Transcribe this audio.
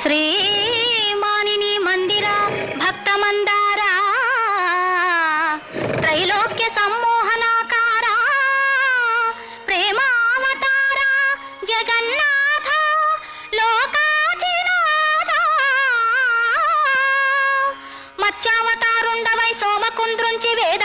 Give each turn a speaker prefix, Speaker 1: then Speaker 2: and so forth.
Speaker 1: శ్రీమానిని మందిర భక్త మందారా త్రైలోక్య సమ్మోహనాకార ప్రేమావతార జగన్నాథ లోకాధినాథ మత్స్యావతారుండవై సోమకుంద్రుంచి వేద